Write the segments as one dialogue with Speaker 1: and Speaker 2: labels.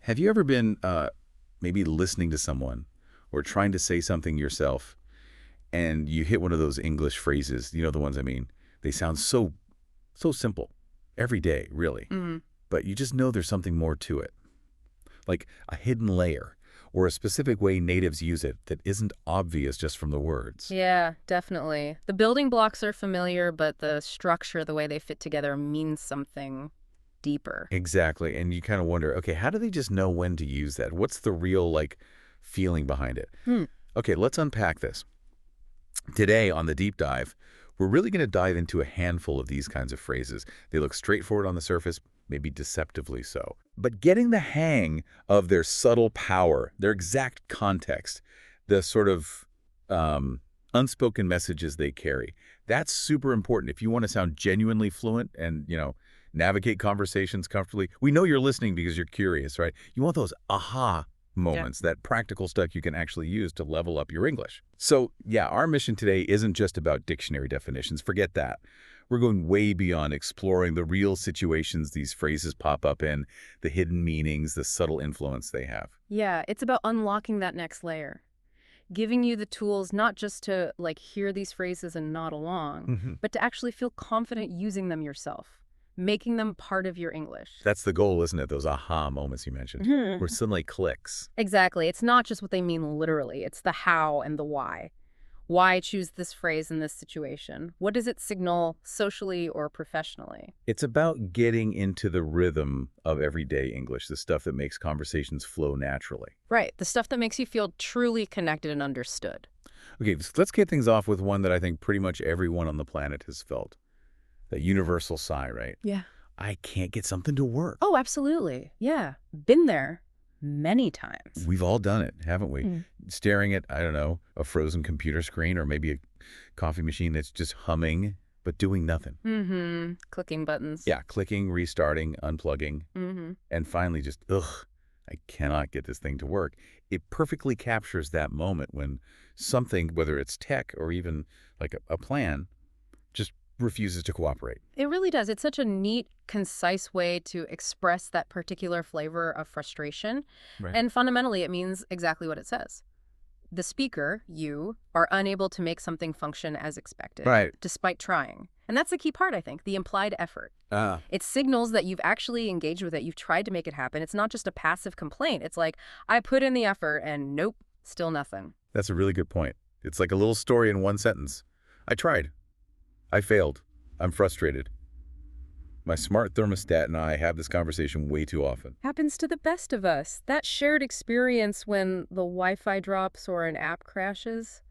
Speaker 1: Have you ever been maybe listening to someone or trying to say something yourself and you hit one of those English phrases, you know the ones I mean? They sound so simple every day, really. But you just know there's something more to it, like a hidden layer or a specific way natives use it that isn't obvious just from the words.
Speaker 2: Yeah, definitely. The building blocks are familiar, but the structure, the way they fit together, means something deeper.
Speaker 1: Exactly. And you kind of wonder, okay, how do they just know when to use that? What's the real, feeling behind it? Okay, let's unpack this. Today on the deep dive, we're really going to dive into a handful of these kinds of phrases. They look straightforward on the surface, maybe deceptively so. But getting the hang of their subtle power, their exact context, the sort of unspoken messages they carry, that's super important if you want to sound genuinely fluent and, navigate conversations comfortably. We know you're listening because you're curious, right? You want those aha moments, that practical stuff you can actually use to level up your English. So, yeah, our mission today isn't just about dictionary definitions. Forget that. We're going way beyond exploring the real situations these phrases pop up in, the hidden meanings, the subtle influence they have.
Speaker 2: Yeah, it's about unlocking that next layer. Giving you the tools not just to, hear these phrases and nod along, but to actually feel confident using them yourself. Making them part of your English.
Speaker 1: That's the goal, isn't it? Those aha moments you mentioned, where suddenly clicks.
Speaker 2: Exactly. It's not just what they mean literally. It's the how and the why. Why choose this phrase in this situation? What does it signal socially or professionally?
Speaker 1: It's about getting into the rhythm of everyday English, the stuff that makes conversations flow naturally.
Speaker 2: Right. The stuff that makes you feel truly connected and understood.
Speaker 1: Okay, let's kick things off with one that I think pretty much everyone on the planet has felt. The universal sigh, right?
Speaker 2: Yeah.
Speaker 1: I can't get something to work.
Speaker 2: Oh, absolutely. Yeah. Been there many times.
Speaker 1: We've all done it, haven't we? Staring at, I don't know, a frozen computer screen or maybe a coffee machine that's just humming but doing nothing.
Speaker 2: Clicking buttons.
Speaker 1: Yeah, clicking, restarting, unplugging, and finally just, I cannot get this thing to work. It perfectly captures that moment when something, whether it's tech or even like a plan, just refuses to cooperate.
Speaker 2: It really does. It's such a neat, concise way to express that particular flavor of frustration.
Speaker 1: Right.
Speaker 2: And fundamentally, it means exactly what it says. The speaker, you, are unable to make something function as expected, despite trying. And that's the key part, I think, the implied effort. It signals that you've actually engaged with it. You've tried to make it happen. It's not just a passive complaint. It's like, I put in the effort and nope, still nothing.
Speaker 1: That's a really good point. It's like a little story in one sentence. I tried. I failed. I'm frustrated. My smart thermostat and I have this conversation way too often.
Speaker 2: Happens to the best of us. That shared experience when the Wi-Fi drops or an app crashes,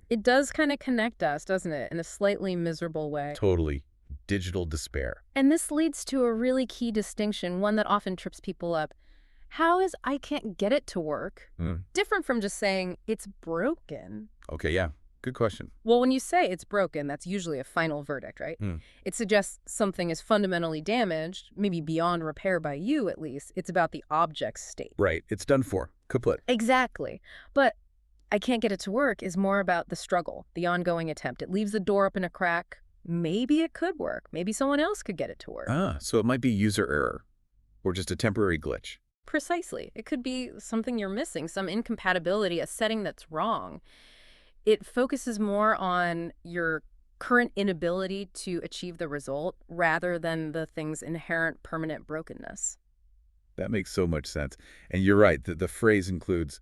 Speaker 2: it does kind of connect us, doesn't it, in a slightly miserable way.
Speaker 1: Totally. Digital despair.
Speaker 2: And this leads to a really key distinction, one that often trips people up. How is I can't get it to work different from just saying it's broken?
Speaker 1: Okay, yeah. Good question.
Speaker 2: Well, when you say it's broken, that's usually a final verdict, right? It suggests something is fundamentally damaged, maybe beyond repair by you at least. It's about the object's state.
Speaker 1: Right. It's done for. Kaput.
Speaker 2: Exactly. But I can't get it to work is more about the struggle, the ongoing attempt. It leaves the door up in a crack. Maybe it could work. Maybe someone else could get it to work.
Speaker 1: So it might be user error or just a temporary glitch.
Speaker 2: Precisely. It could be something you're missing, some incompatibility, a setting that's wrong. It focuses more on your current inability to achieve the result rather than the thing's inherent permanent brokenness.
Speaker 1: That makes so much sense. And you're right. The phrase includes,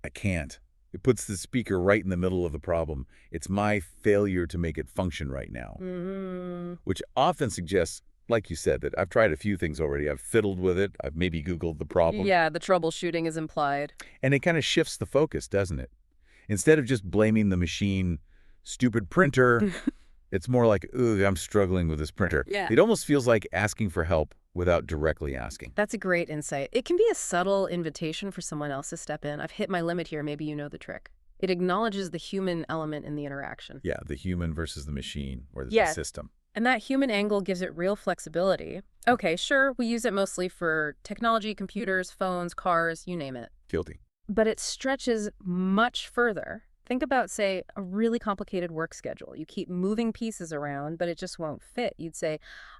Speaker 1: I can't. It puts the speaker right in the middle of the problem. It's my failure to make it function right now. Which often suggests, like you said, that I've tried a few things already. I've fiddled with it. I've maybe Googled the problem.
Speaker 2: Yeah, the troubleshooting is implied.
Speaker 1: And it kind of shifts the focus, doesn't it? Instead of just blaming the machine, stupid printer, it's more like, ugh, I'm struggling with this printer.
Speaker 2: Yeah.
Speaker 1: It almost feels like asking for help without directly asking.
Speaker 2: That's a great insight. It can be a subtle invitation for someone else to step in. I've hit my limit here. Maybe you know the trick. It acknowledges the human element in the interaction.
Speaker 1: Yeah, the human versus the machine or the system.
Speaker 2: And that human angle gives it real flexibility. Okay, sure, we use it mostly for technology, computers, phones, cars, you name it.
Speaker 1: Guilty.
Speaker 2: But it stretches much further. Think about, say, a really complicated work schedule. You keep moving pieces around, but it just won't fit. You'd say,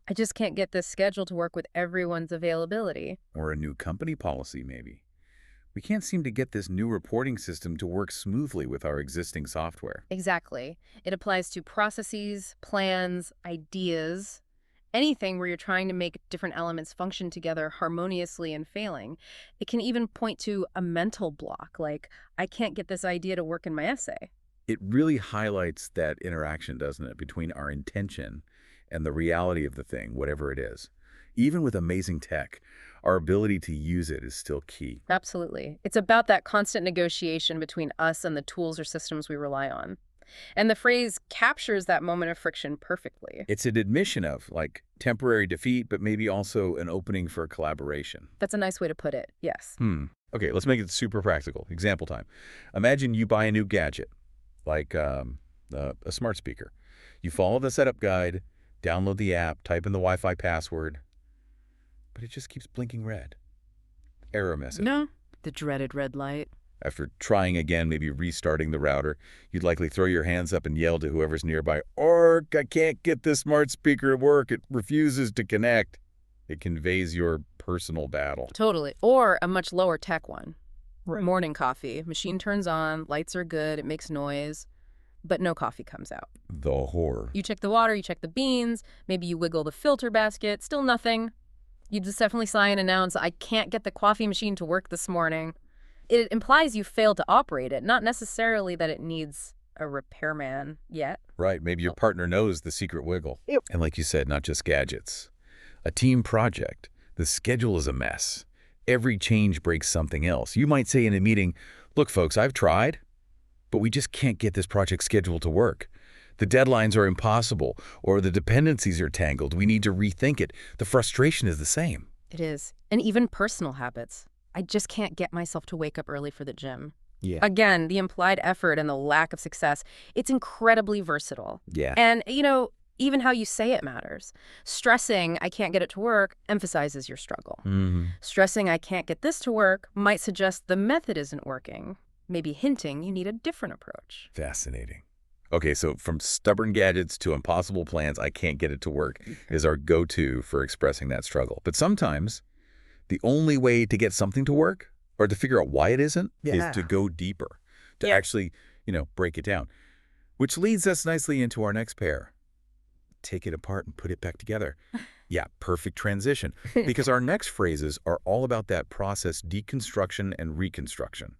Speaker 2: I just can't get this schedule to work with everyone's availability.
Speaker 1: Or a new company policy, maybe. We can't seem to get this new reporting system to work smoothly with our existing software.
Speaker 2: Exactly. It applies to processes, plans, ideas, anything where you're trying to make different elements function together harmoniously and failing. It can even point to a mental block, like, I can't get this idea to work in my essay.
Speaker 1: It really highlights that interaction, doesn't it, between our intention and the reality of the thing, whatever it is. Even with amazing tech, our ability to use it is still key.
Speaker 2: Absolutely. It's about that constant negotiation between us and the tools or systems we rely on. And the phrase captures that moment of friction perfectly.
Speaker 1: It's an admission of, like, temporary defeat, but maybe also an opening for collaboration.
Speaker 2: That's a nice way to put it, yes.
Speaker 1: Okay, let's make it super practical. Example time. Imagine you buy a new gadget, like a smart speaker. You follow the setup guide, download the app, type in the Wi-Fi password, but it just keeps blinking red. Error message.
Speaker 2: No, the dreaded red light.
Speaker 1: After trying again, maybe restarting the router, you'd likely throw your hands up and yell to whoever's nearby, "Ark, I can't get this smart speaker to work. It refuses to connect." It conveys your personal battle.
Speaker 2: Totally. Or a much lower tech one.
Speaker 1: Right.
Speaker 2: Morning coffee. Machine turns on, lights are good, it makes noise, but no coffee comes out.
Speaker 1: The horror.
Speaker 2: You check the water, you check the beans, maybe you wiggle the filter basket, still nothing. You just definitely sigh and announce, I can't get the coffee machine to work this morning. It implies you failed to operate it, not necessarily that it needs a repairman yet.
Speaker 1: Right, maybe your partner knows the secret wiggle. Yep. And like you said, not just gadgets. A team project. The schedule is a mess. Every change breaks something else. You might say in a meeting, look, folks, I've tried, but we just can't get this project schedule to work. The deadlines are impossible, or the dependencies are tangled. We need to rethink it. The frustration is the same.
Speaker 2: It is. And even personal habits. I just can't get myself to wake up early for the gym.
Speaker 1: Yeah.
Speaker 2: Again, the implied effort and the lack of success, it's incredibly versatile.
Speaker 1: Yeah.
Speaker 2: And, even how you say it matters. Stressing, I can't get it to work, emphasizes your struggle. Stressing, I can't get this to work, might suggest the method isn't working, maybe hinting you need a different approach.
Speaker 1: Fascinating. Okay, so from stubborn gadgets to impossible plans, I can't get it to work is our go-to for expressing that struggle. But sometimes the only way to get something to work or to figure out why it isn't is to go deeper, to actually, break it down. Which leads us nicely into our next pair. Take it apart and put it back together. Yeah, perfect transition. Because our next phrases are all about that process, deconstruction and reconstruction.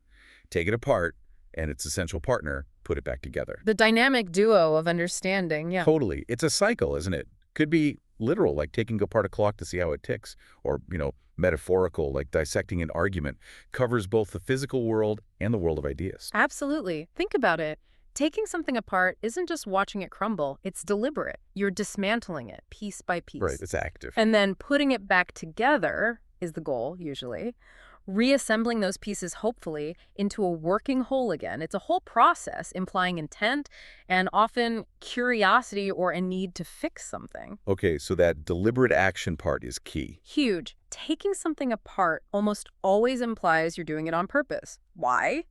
Speaker 1: Take it apart and its essential partner, put it back together.
Speaker 2: The dynamic duo of understanding, yeah.
Speaker 1: Totally. It's a cycle, isn't it? Could be literal, like taking apart a clock to see how it ticks, or, metaphorical, like dissecting an argument. Covers both the physical world and the world of ideas.
Speaker 2: Absolutely. Think about it. Taking something apart isn't just watching it crumble, it's deliberate. You're dismantling it piece by piece.
Speaker 1: Right, it's active.
Speaker 2: And then putting it back together is the goal, usually. Reassembling those pieces, hopefully, into a working whole again. It's a whole process implying intent and often curiosity or a need to fix something.
Speaker 1: Okay, so that deliberate action part is key.
Speaker 2: Huge. Taking something apart almost always implies you're doing it on purpose. Why?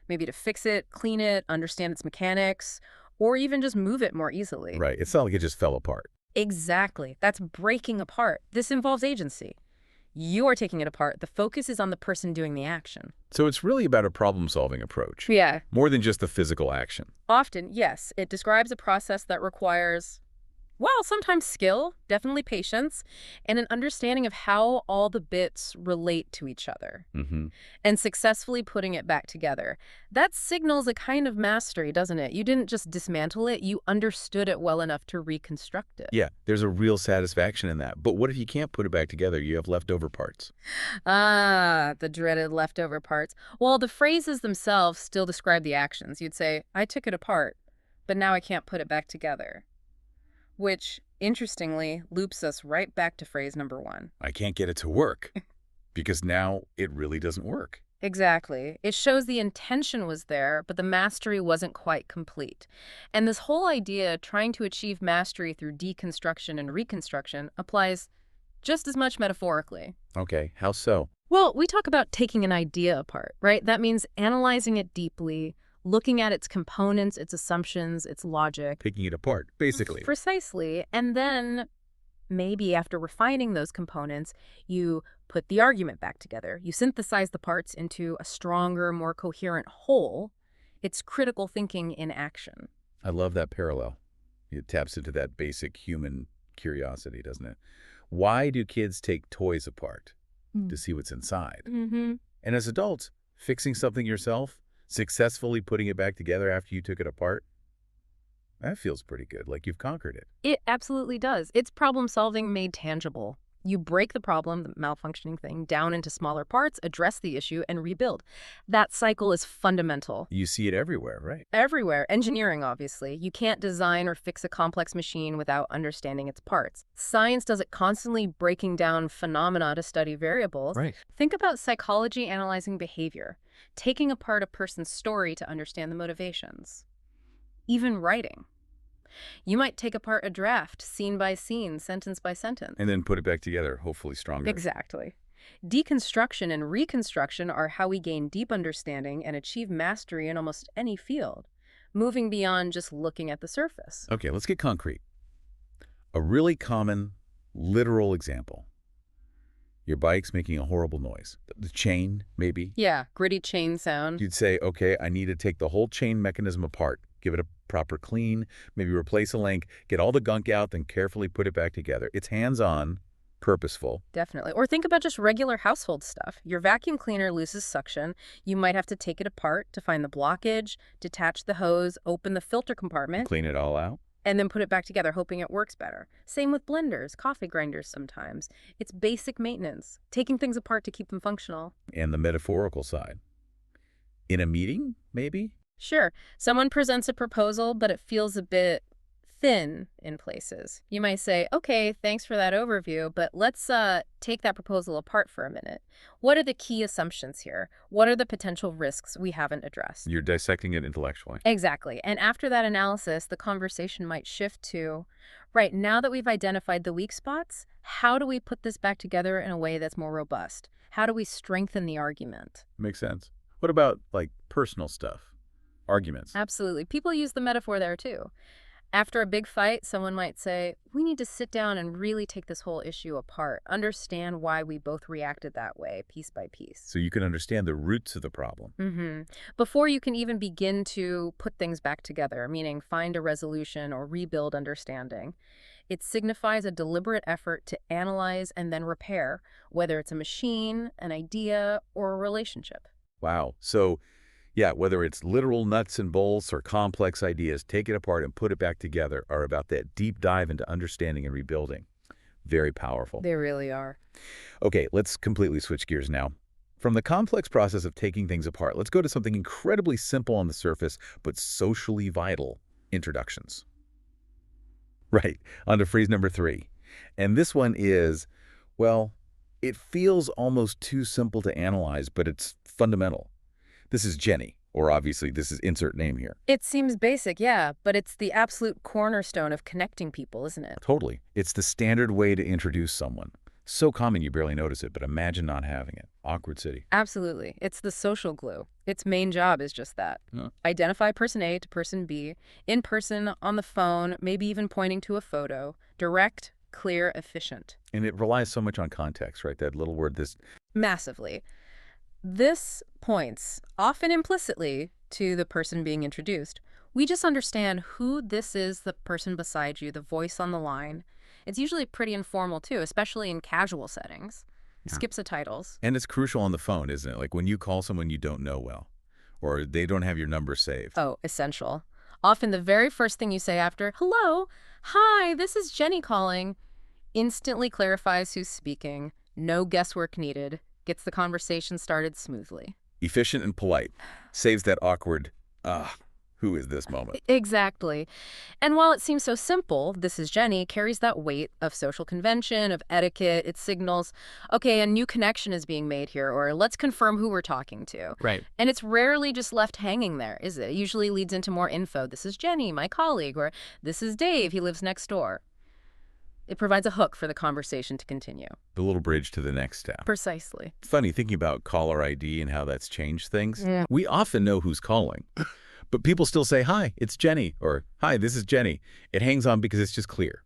Speaker 2: Maybe to fix it, clean it, understand its mechanics, or even just move it more easily.
Speaker 1: Right. It's not like it just fell apart.
Speaker 2: Exactly. That's breaking apart. This involves agency. You are taking it apart. The focus is on the person doing the action.
Speaker 1: So it's really about a problem-solving approach.
Speaker 2: Yeah.
Speaker 1: More than just the physical action.
Speaker 2: Often, yes. It describes a process that requires, sometimes skill, definitely patience, and an understanding of how all the bits relate to each other. And successfully putting it back together. That signals a kind of mastery, doesn't it? You didn't just dismantle it, you understood it well enough to reconstruct it.
Speaker 1: Yeah, there's a real satisfaction in that. But what if you can't put it back together? You have leftover parts.
Speaker 2: The dreaded leftover parts. Well, the phrases themselves still describe the actions. You'd say, I took it apart, but now I can't put it back together. Which, interestingly, loops us right back to phrase number 1.
Speaker 1: I can't get it to work, because now it really doesn't work.
Speaker 2: Exactly. It shows the intention was there, but the mastery wasn't quite complete. And this whole idea, trying to achieve mastery through deconstruction and reconstruction, applies just as much metaphorically.
Speaker 1: Okay, how so?
Speaker 2: Well, we talk about taking an idea apart, right? That means analyzing it deeply, looking at its components, its assumptions, its logic.
Speaker 1: Picking it apart, basically.
Speaker 2: Precisely. And then maybe after refining those components, you put the argument back together. You synthesize the parts into a stronger, more coherent whole. It's critical thinking in action.
Speaker 1: I love that parallel. It taps into that basic human curiosity, doesn't it? Why do kids take toys apart? To see what's inside. And as adults, fixing something yourself, successfully putting it back together after you took it apart, that feels pretty good, like you've conquered it.
Speaker 2: It absolutely does. It's problem solving made tangible. You break the problem, the malfunctioning thing, down into smaller parts, address the issue, and rebuild. That cycle is fundamental.
Speaker 1: You see it everywhere, right?
Speaker 2: Everywhere. Engineering, obviously. You can't design or fix a complex machine without understanding its parts. Science does it constantly, breaking down phenomena to study variables.
Speaker 1: Right.
Speaker 2: Think about psychology analyzing behavior, taking apart a person's story to understand the motivations. Even writing. You might take apart a draft, scene by scene, sentence by sentence.
Speaker 1: And then put it back together, hopefully stronger.
Speaker 2: Exactly. Deconstruction and reconstruction are how we gain deep understanding and achieve mastery in almost any field, moving beyond just looking at the surface.
Speaker 1: Okay, let's get concrete. A really common, literal example. Your bike's making a horrible noise. The chain, maybe?
Speaker 2: Yeah, gritty chain sound.
Speaker 1: You'd say, okay, I need to take the whole chain mechanism apart, give it a proper clean, maybe replace a link, get all the gunk out, then carefully put it back together. It's hands-on, purposeful.
Speaker 2: Definitely. Or think about just regular household stuff. Your vacuum cleaner loses suction. You might have to take it apart to find the blockage, detach the hose, open the filter compartment.
Speaker 1: Clean it all out.
Speaker 2: And then put it back together, hoping it works better. Same with blenders, coffee grinders sometimes. It's basic maintenance, taking things apart to keep them functional.
Speaker 1: And the metaphorical side. In a meeting, maybe?
Speaker 2: Sure, someone presents a proposal, but it feels a bit thin in places. You might say, okay, thanks for that overview, but let's take that proposal apart for a minute. What are the key assumptions here? What are the potential risks we haven't addressed?
Speaker 1: You're dissecting it intellectually.
Speaker 2: Exactly. And after that analysis, the conversation might shift to, right, now that we've identified the weak spots, how do we put this back together in a way that's more robust? How do we strengthen the argument?
Speaker 1: Makes sense. What about, like, personal stuff? Arguments?
Speaker 2: Absolutely. People use the metaphor there, too. After a big fight, someone might say, we need to sit down and really take this whole issue apart, understand why we both reacted that way, piece by piece.
Speaker 1: So you can understand the roots of the problem.
Speaker 2: Before you can even begin to put things back together, meaning find a resolution or rebuild understanding. It signifies a deliberate effort to analyze and then repair, whether it's a machine, an idea, or a relationship.
Speaker 1: Wow. So, yeah, whether it's literal nuts and bolts or complex ideas, take it apart and put it back together are about that deep dive into understanding and rebuilding. Very powerful.
Speaker 2: They really are.
Speaker 1: Okay, let's completely switch gears now. From the complex process of taking things apart, let's go to something incredibly simple on the surface, but socially vital: introductions. Right, on to phrase number 3. And this one is, well, it feels almost too simple to analyze, but it's fundamental. This is Jenny, or obviously this is insert name here.
Speaker 2: It seems basic, yeah, but it's the absolute cornerstone of connecting people, isn't it?
Speaker 1: Totally. It's the standard way to introduce someone. So common you barely notice it, but imagine not having it. Awkward city.
Speaker 2: Absolutely. It's the social glue. Its main job is just that. Identify person A to person B, in person, on the phone, maybe even pointing to a photo. Direct, clear, efficient.
Speaker 1: And it relies so much on context, right? That little word, this.
Speaker 2: Massively. This points, often implicitly, to the person being introduced. We just understand who this is, the person beside you, the voice on the line. It's usually pretty informal, too, especially in casual settings. Yeah. Skips the titles.
Speaker 1: And it's crucial on the phone, isn't it? Like when you call someone you don't know well, or they don't have your number saved.
Speaker 2: Oh, essential. Often the very first thing you say after, hello, hi, this is Jenny calling, instantly clarifies who's speaking, no guesswork needed, gets the conversation started smoothly.
Speaker 1: Efficient and polite. Saves that awkward, who is this moment?
Speaker 2: Exactly. And while it seems so simple, this is Jenny carries that weight of social convention, of etiquette. It signals, okay, a new connection is being made here, or let's confirm who we're talking to.
Speaker 1: Right.
Speaker 2: And it's rarely just left hanging there, is it? It usually leads into more info. This is Jenny, my colleague, or this is Dave, he lives next door. It provides a hook for the conversation to continue.
Speaker 1: The little bridge to the next step.
Speaker 2: Precisely.
Speaker 1: Funny thinking about caller ID and how that's changed things.
Speaker 2: Yeah.
Speaker 1: We often know who's calling, But people still say, hi, it's Jenny, or hi, this is Jenny. It hangs on because it's just clear.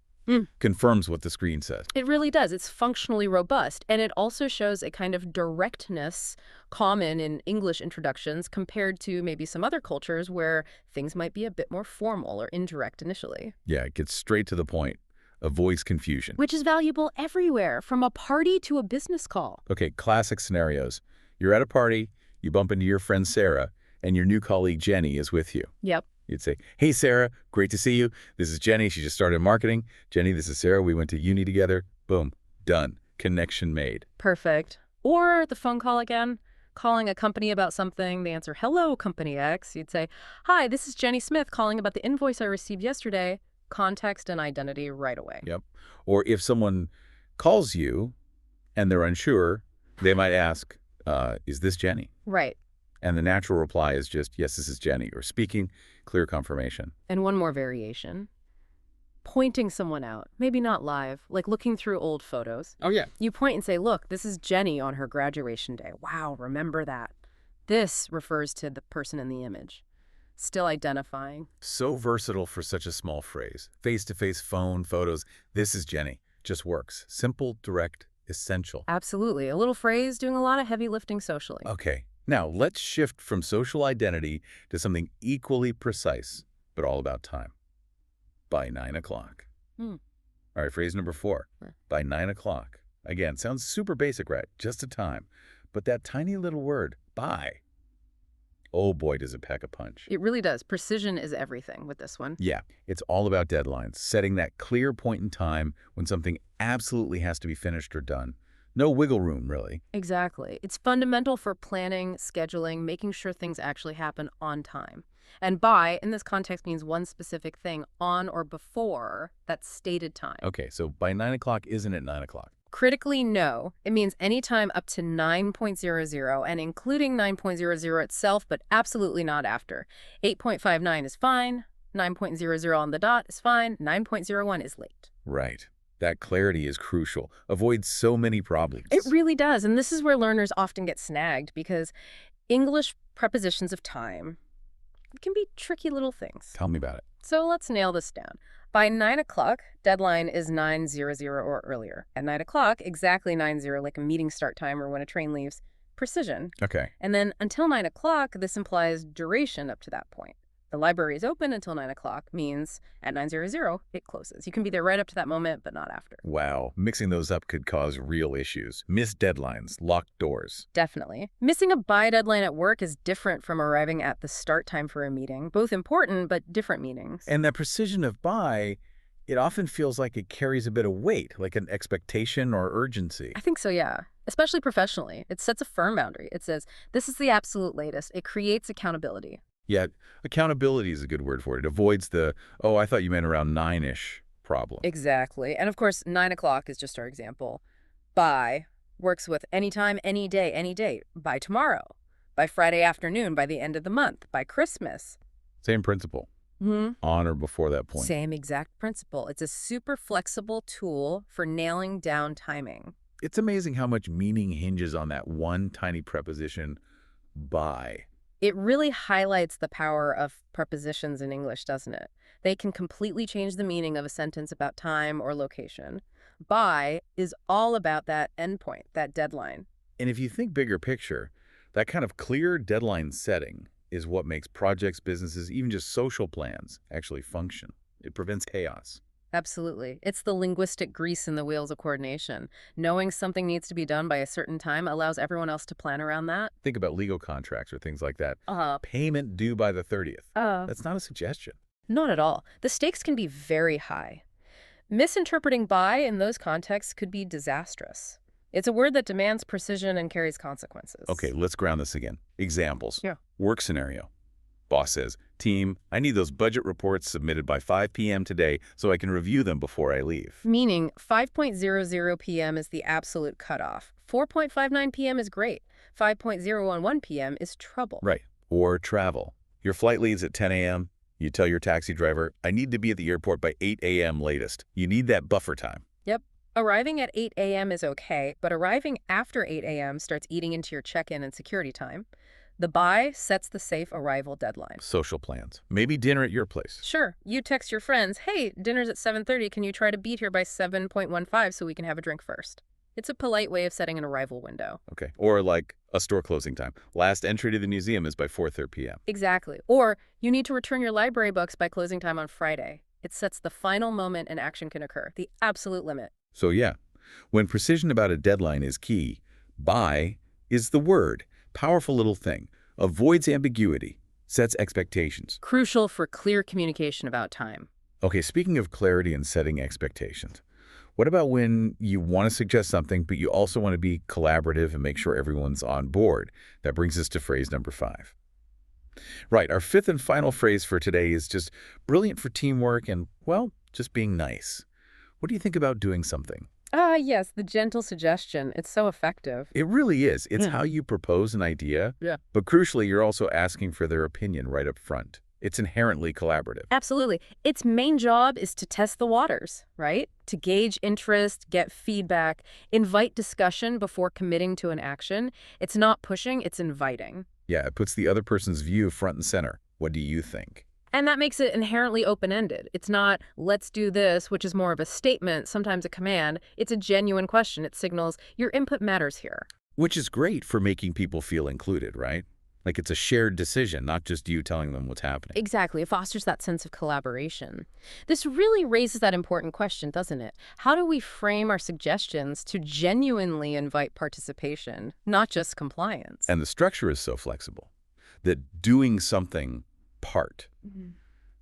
Speaker 1: Confirms what the screen says.
Speaker 2: It really does. It's functionally robust. And it also shows a kind of directness common in English introductions compared to maybe some other cultures where things might be a bit more formal or indirect initially.
Speaker 1: Yeah, it gets straight to the point. Avoids confusion.
Speaker 2: Which is valuable everywhere, from a party to a business call.
Speaker 1: Okay, classic scenarios. You're at a party, you bump into your friend Sarah, and your new colleague Jenny is with you.
Speaker 2: Yep.
Speaker 1: You'd say, hey, Sarah, great to see you. This is Jenny. She just started marketing. Jenny, this is Sarah. We went to uni together. Boom. Done. Connection made.
Speaker 2: Perfect. Or the phone call again, calling a company about something. They answer, hello, Company X. You'd say, hi, this is Jenny Smith calling about the invoice I received yesterday. Context and identity right away.
Speaker 1: Yep. Or if someone calls you and they're unsure, they might ask, is this Jenny?
Speaker 2: Right.
Speaker 1: And the natural reply is just, yes, this is Jenny, or speaking, clear confirmation.
Speaker 2: And one more variation. Pointing someone out, maybe not live, like looking through old photos.
Speaker 1: Oh, yeah.
Speaker 2: You point and say, look, this is Jenny on her graduation day. Wow, remember that. This refers to the person in the image. Still identifying.
Speaker 1: So versatile for such a small phrase. Face-to-face phone, photos, this is Jenny. Just works. Simple, direct, essential.
Speaker 2: Absolutely. A little phrase doing a lot of heavy lifting socially.
Speaker 1: Okay. Now, let's shift from social identity to something equally precise, but all about time. By 9 o'clock. All right, phrase number 4. By 9 o'clock. Again, sounds super basic, right? Just a time. But that tiny little word, by, oh boy, does it pack a punch.
Speaker 2: It really does. Precision is everything with this one.
Speaker 1: Yeah, it's all about deadlines, setting that clear point in time when something absolutely has to be finished or done. No wiggle room, really.
Speaker 2: Exactly. It's fundamental for planning, scheduling, making sure things actually happen on time. And by, in this context, means one specific thing on or before that stated time.
Speaker 1: Okay, so by 9 o'clock isn't at 9 o'clock.
Speaker 2: Critically, no. It means any time up to 9.00 and including 9.00 itself, but absolutely not after. 8.59 is fine. 9.00 on the dot is fine. 9.01 is late.
Speaker 1: Right. That clarity is crucial. Avoids so many problems.
Speaker 2: It really does. And this is where learners often get snagged because English prepositions of time can be tricky little things.
Speaker 1: Tell me about it.
Speaker 2: So let's nail this down. By 9 o'clock, deadline is 9:00 or earlier. At 9 o'clock, exactly 9:00, like a meeting start time or when a train leaves. Precision.
Speaker 1: Okay.
Speaker 2: And then until 9 o'clock, this implies duration up to that point. The library is open until 9 o'clock means at 9:00, it closes. You can be there right up to that moment, but not after.
Speaker 1: Wow. Mixing those up could cause real issues. Missed deadlines, locked doors.
Speaker 2: Definitely. Missing a by deadline at work is different from arriving at the start time for a meeting. Both important, but different meanings.
Speaker 1: And that precision of by, it often feels like it carries a bit of weight, like an expectation or urgency.
Speaker 2: I think so, yeah. Especially professionally. It sets a firm boundary. It says, this is the absolute latest. It creates accountability.
Speaker 1: Yeah, accountability is a good word for it. It avoids the, oh, I thought you meant around 9-ish problem.
Speaker 2: Exactly. And of course, 9 o'clock is just our example. By works with anytime, any day, any date. By tomorrow. By Friday afternoon, by the end of the month. By Christmas.
Speaker 1: Same principle. On or before that point.
Speaker 2: Same exact principle. It's a super flexible tool for nailing down timing.
Speaker 1: It's amazing how much meaning hinges on that one tiny preposition, by.
Speaker 2: It really highlights the power of prepositions in English, doesn't it? They can completely change the meaning of a sentence about time or location. By is all about that endpoint, that deadline.
Speaker 1: And if you think bigger picture, that kind of clear deadline setting is what makes projects, businesses, even just social plans actually function. It prevents chaos.
Speaker 2: Absolutely. It's the linguistic grease in the wheels of coordination. Knowing something needs to be done by a certain time allows everyone else to plan around that.
Speaker 1: Think about legal contracts or things like that. Payment due by the 30th. That's not a suggestion.
Speaker 2: Not at all. The stakes can be very high. Misinterpreting by in those contexts could be disastrous. It's a word that demands precision and carries consequences.
Speaker 1: Okay, let's ground this again. Examples.
Speaker 2: Yeah.
Speaker 1: Work scenario. Boss says, team, I need those budget reports submitted by 5 p.m. today so I can review them before I leave.
Speaker 2: Meaning 5:00 p.m. is the absolute cutoff. 4:59 p.m. is great. 5:011 p.m. is trouble.
Speaker 1: Right. Or travel. Your flight leaves at 10 a.m. You tell your taxi driver, I need to be at the airport by 8 a.m. latest. You need that buffer time.
Speaker 2: Yep. Arriving at 8 a.m. is okay, but arriving after 8 a.m. starts eating into your check-in and security time. The by sets the safe arrival deadline.
Speaker 1: Social plans. Maybe dinner at your place.
Speaker 2: Sure. You text your friends, hey, dinner's at 7:30. Can you try to be here by 7:15 so we can have a drink first? It's a polite way of setting an arrival window.
Speaker 1: Okay. Or like a store closing time. Last entry to the museum is by 4:30 p.m.
Speaker 2: Exactly. Or you need to return your library books by closing time on Friday. It sets the final moment an action can occur, the absolute limit.
Speaker 1: So yeah, when precision about a deadline is key, by is the word. Powerful little thing. Avoids ambiguity. Sets expectations.
Speaker 2: Crucial for clear communication about time.
Speaker 1: Okay, speaking of clarity and setting expectations, what about when you want to suggest something, but you also want to be collaborative and make sure everyone's on board? That brings us to phrase number 5. Right, our 5th and final phrase for today is just brilliant for teamwork and, well, just being nice. What do you think about doing something?
Speaker 2: Yes, the gentle suggestion. It's so effective.
Speaker 1: It really is. It's how you propose an idea, but crucially, you're also asking for their opinion right up front. It's inherently collaborative.
Speaker 2: Absolutely. Its main job is to test the waters, right? To gauge interest, get feedback, invite discussion before committing to an action. It's not pushing, it's inviting.
Speaker 1: Yeah, it puts the other person's view front and center. What do you think?
Speaker 2: And that makes it inherently open-ended. It's not, let's do this, which is more of a statement, sometimes a command. It's a genuine question. It signals your input matters here.
Speaker 1: Which is great for making people feel included, right? Like it's a shared decision, not just you telling them what's happening.
Speaker 2: Exactly. It fosters that sense of collaboration. This really raises that important question, doesn't it? How do we frame our suggestions to genuinely invite participation, not just compliance?
Speaker 1: And the structure is so flexible that doing something part.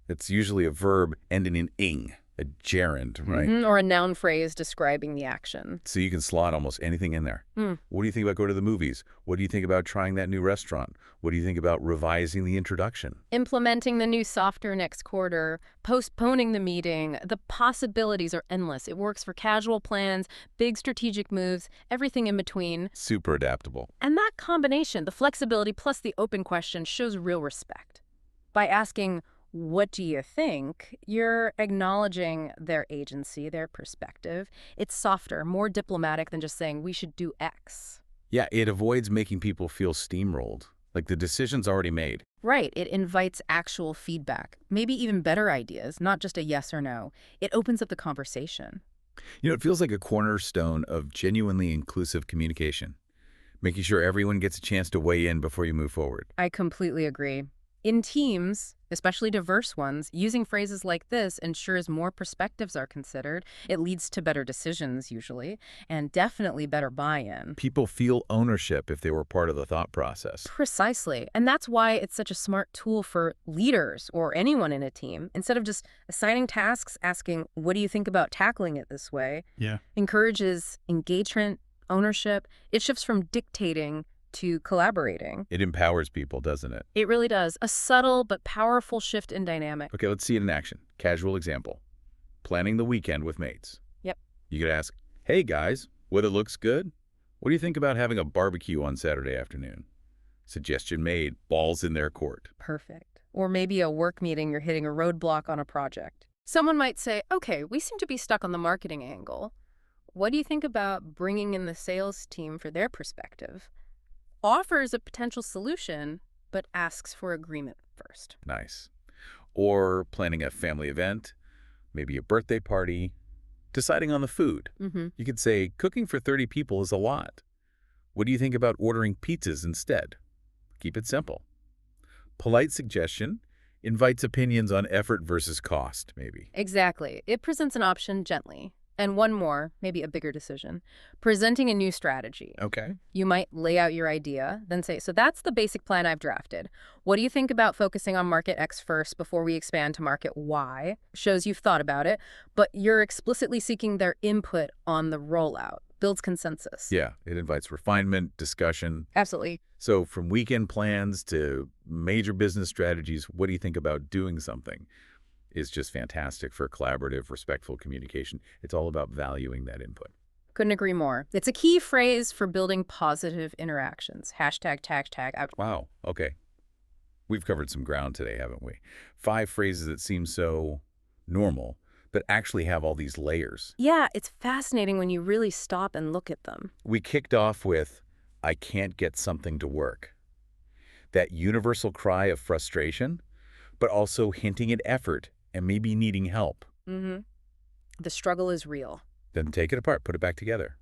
Speaker 1: It's usually a verb ending in ing, a gerund, right?
Speaker 2: Or a noun phrase describing the action.
Speaker 1: So you can slot almost anything in there. What do you think about going to the movies? What do you think about trying that new restaurant? What do you think about revising the introduction?
Speaker 2: Implementing the new software next quarter, postponing the meeting. The possibilities are endless. It works for casual plans, big strategic moves, everything in between.
Speaker 1: Super adaptable.
Speaker 2: And that combination, the flexibility plus the open question, shows real respect. By asking, what do you think, you're acknowledging their agency, their perspective. It's softer, more diplomatic than just saying we should do X.
Speaker 1: Yeah, it avoids making people feel steamrolled, like the decision's already made.
Speaker 2: Right. It invites actual feedback, maybe even better ideas, not just a yes or no. It opens up the conversation.
Speaker 1: You know, it feels like a cornerstone of genuinely inclusive communication, making sure everyone gets a chance to weigh in before you move forward.
Speaker 2: I completely agree. In teams, especially diverse ones, using phrases like this ensures more perspectives are considered. It leads to better decisions, usually, and definitely better buy-in.
Speaker 1: People feel ownership if they were part of the thought process.
Speaker 2: Precisely. And that's why it's such a smart tool for leaders or anyone in a team. Instead of just assigning tasks, asking, what do you think about tackling it this way? Encourages engagement, ownership. It shifts from dictating to collaborating.
Speaker 1: It empowers people, doesn't it?
Speaker 2: It really does. A subtle but powerful shift in dynamic.
Speaker 1: Okay, let's see it in action. Casual example. Planning the weekend with mates.
Speaker 2: Yep.
Speaker 1: You could ask, hey guys, weather looks good. What do you think about having a barbecue on Saturday afternoon? Suggestion made. Ball's in their court.
Speaker 2: Perfect. Or maybe a work meeting, you're hitting a roadblock on a project. Someone might say, okay, we seem to be stuck on the marketing angle. What do you think about bringing in the sales team for their perspective? Offers a potential solution, but asks for agreement first.
Speaker 1: Nice. Or planning a family event, maybe a birthday party, deciding on the food. You could say, cooking for 30 people is a lot. What do you think about ordering pizzas instead? Keep it simple. Polite suggestion invites opinions on effort versus cost, maybe.
Speaker 2: Exactly. It presents an option gently. And one more, maybe a bigger decision, presenting a new strategy.
Speaker 1: Okay.
Speaker 2: You might lay out your idea, then say, so that's the basic plan I've drafted. What do you think about focusing on market X first before we expand to market Y? Shows you've thought about it, but you're explicitly seeking their input on the rollout. Builds consensus.
Speaker 1: Yeah, it invites refinement, discussion.
Speaker 2: Absolutely.
Speaker 1: So from weekend plans to major business strategies, what do you think about doing something? Is just fantastic for collaborative, respectful communication. It's all about valuing that input.
Speaker 2: Couldn't agree more. It's a key phrase for building positive interactions. #tag.
Speaker 1: Wow. Okay. We've covered some ground today, haven't we? 5 phrases that seem so normal, but actually have all these layers.
Speaker 2: Yeah, it's fascinating when you really stop and look at them.
Speaker 1: We kicked off with, I can't get something to work. that universal cry of frustration, but also hinting at effort and maybe needing help.
Speaker 2: Mm-hmm. The struggle is real.
Speaker 1: Then take it apart, put it back together.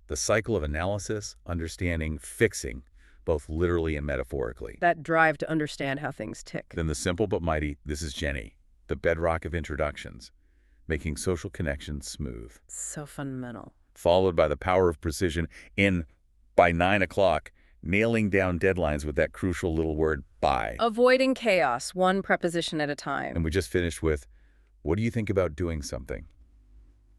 Speaker 1: The cycle of analysis, understanding, fixing, both literally and metaphorically.
Speaker 2: That drive to understand how things tick.
Speaker 1: Then the simple but mighty, this is Jenny, the bedrock of introductions, making social connections smooth.
Speaker 2: So fundamental.
Speaker 1: Followed by the power of precision in, by 9 o'clock, nailing down deadlines with that crucial little word, by.
Speaker 2: Avoiding chaos, one preposition at a time.
Speaker 1: And we just finished with, what do you think about doing something?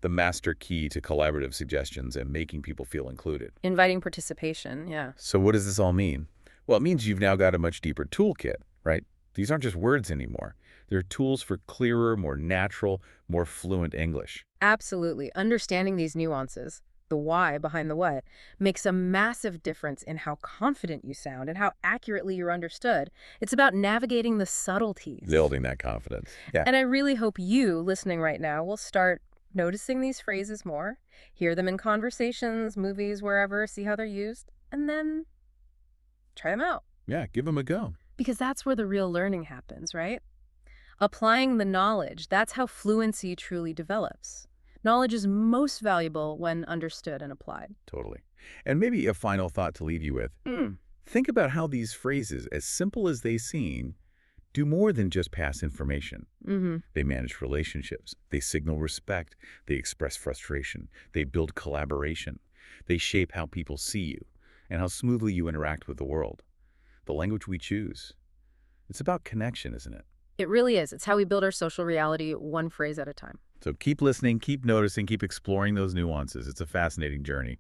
Speaker 1: The master key to collaborative suggestions and making people feel included.
Speaker 2: Inviting participation, yeah.
Speaker 1: So what does this all mean? Well, it means you've now got a much deeper toolkit, right? These aren't just words anymore. They're tools for clearer, more natural, more fluent English.
Speaker 2: Absolutely. Understanding these nuances, the why behind the what, makes a massive difference in how confident you sound and how accurately you're understood. It's about navigating the subtleties.
Speaker 1: Building that confidence. Yeah.
Speaker 2: And I really hope you, listening right now, will start noticing these phrases more, hear them in conversations, movies, wherever, see how they're used, and then try them out.
Speaker 1: Yeah, give them a go.
Speaker 2: Because that's where the real learning happens, right? Applying the knowledge, that's how fluency truly develops. Knowledge is most valuable when understood and applied.
Speaker 1: Totally. And maybe a final thought to leave you with. Think about how these phrases, as simple as they seem, do more than just pass information. They manage relationships. They signal respect. They express frustration. They build collaboration. They shape how people see you and how smoothly you interact with the world. The language we choose. It's about connection, isn't it?
Speaker 2: It really is. It's how we build our social reality one phrase at a time.
Speaker 1: So keep listening, keep noticing, keep exploring those nuances. It's a fascinating journey.